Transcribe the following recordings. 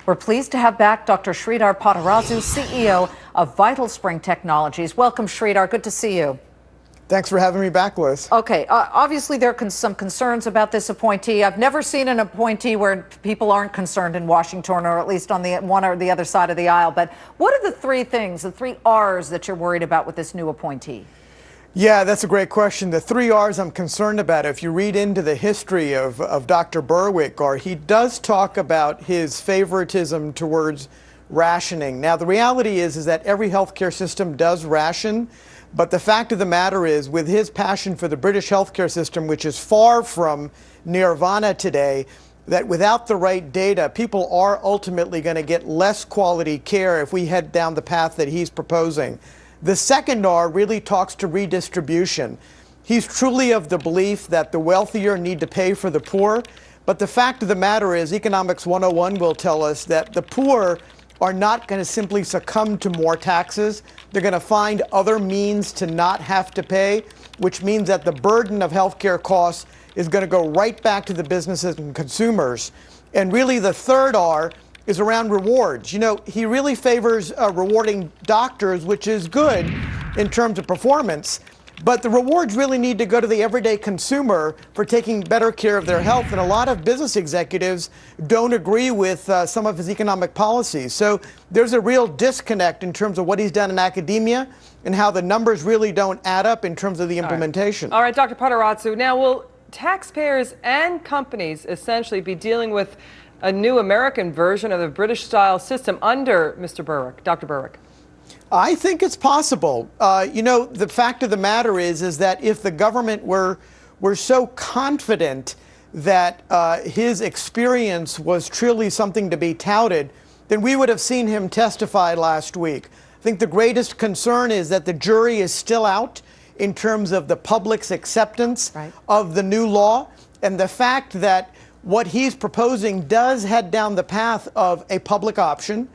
We're pleased to have back Dr. Sreedhar Potarazu, CEO of Vital Spring Technologies. Welcome, Sreedhar. Good to see you. Thanks for having me back, Liz. Okay, obviously there are some concerns about this appointee. I've never seen an appointee where people aren't concerned in Washington, or at least on the one or the other side of the aisle. But what are the three things, the three R's that you're worried about with this new appointee? Yeah, that's a great question. The three R's I'm concerned about. If you read into the history of Dr. Berwick, or he does talk about his favoritism towards rationing. Now, the reality is that every healthcare system does ration, but the fact of the matter is, with his passion for the British healthcare system, which is far from nirvana today, that without the right data, people are ultimately going to get less quality care if we head down the path that he's proposing. The second R really talks to redistribution. He's truly of the belief that the wealthier need to pay for the poor, but the fact of the matter is, Economics 101 will tell us that the poor are not going to simply succumb to more taxes. They're going to find other means to not have to pay, which means that the burden of healthcare costs is going to go right back to the businesses and consumers. And really the third R is around rewards. You know, he really favors rewarding doctors, which is good in terms of performance, but the rewards really need to go to the everyday consumer for taking better care of their health. And a lot of business executives don't agree with some of his economic policies. So there's a real disconnect in terms of what he's done in academia and how the numbers really don't add up in terms of the implementation. All right, Dr. Potarazu, now will taxpayers and companies essentially be dealing with a new American version of the British-style system under Mr. Berwick, Dr. Berwick? I think it's possible. You know, the fact of the matter is that if the government were so confident that his experience was truly something to be touted, then we would have seen him testify last week. I think the greatest concern is that the jury is still out in terms of the public's acceptance of the new law, and the fact that what he's proposing does head down the path of a public option.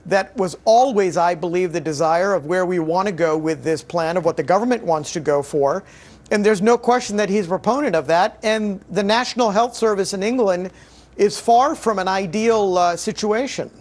That was always, I believe, the desire of where we want to go with this plan, of what the government wants to go for. And there's no question that he's a proponent of that. And the National Health Service in England is far from an ideal situation.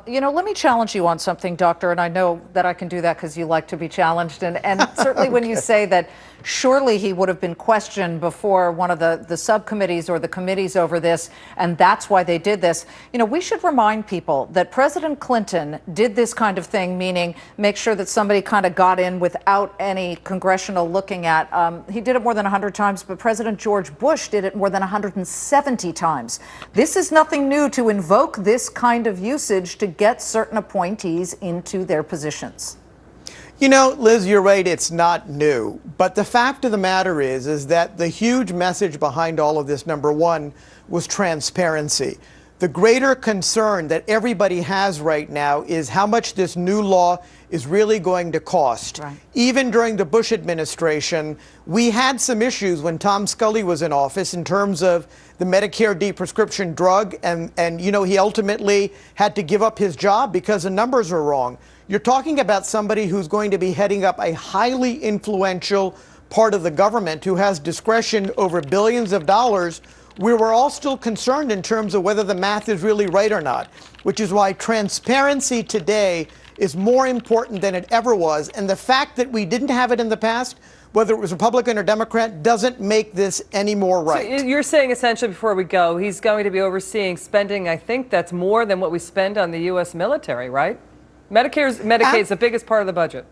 You know, let me challenge you on something, Doctor, and I know that I can do that because you like to be challenged. And certainly when you say that surely he would have been questioned before one of the subcommittees or the committees over this, and that's why they did this. You know, we should remind people that President Clinton did this kind of thing, meaning make sure that somebody kind of got in without any congressional looking at. He did it more than 100 times, but President George Bush did it more than 170 times. This is nothing new to invoke this kind of usage to get certain appointees into their positions. You know, Liz, you're right, it's not new. But the fact of the matter is that the huge message behind all of this, number one, was transparency. The greater concern that everybody has right now is how much this new law is really going to cost. Right. Even during the Bush administration, we had some issues when Tom Scully was in office in terms of the Medicare prescription drug, and you know, he ultimately had to give up his job because the numbers were wrong. You're talking about somebody who's going to be heading up a highly influential part of the government who has discretion over billions of dollars. We were all still concerned in terms of whether the math is really right or not, which is why transparency today is more important than it ever was. And the fact that we didn't have it in the past, whether it was Republican or Democrat, doesn't make this any more right. So you're saying essentially, before we go, he's going to be overseeing spending, I think that's more than what we spend on the U.S. military, right? Medicaid's the biggest part of the budget.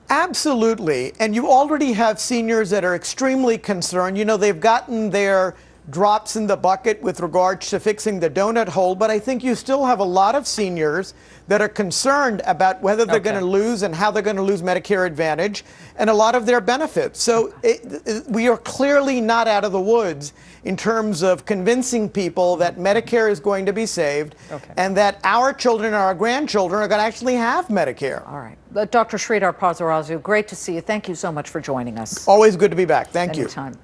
Absolutely. And you already have seniors that are extremely concerned. You know, they've gotten their drops in the bucket with regards to fixing the donut hole, but I think you still have a lot of seniors that are concerned about whether they're going to lose and how they're going to lose Medicare Advantage and a lot of their benefits. So we are clearly not out of the woods in terms of convincing people that Medicare is going to be saved and that our children and our grandchildren are going to actually have Medicare. All right. Dr. Sreedhar Potarazu, great to see you. Thank you so much for joining us. Always good to be back. Thank you. Anytime.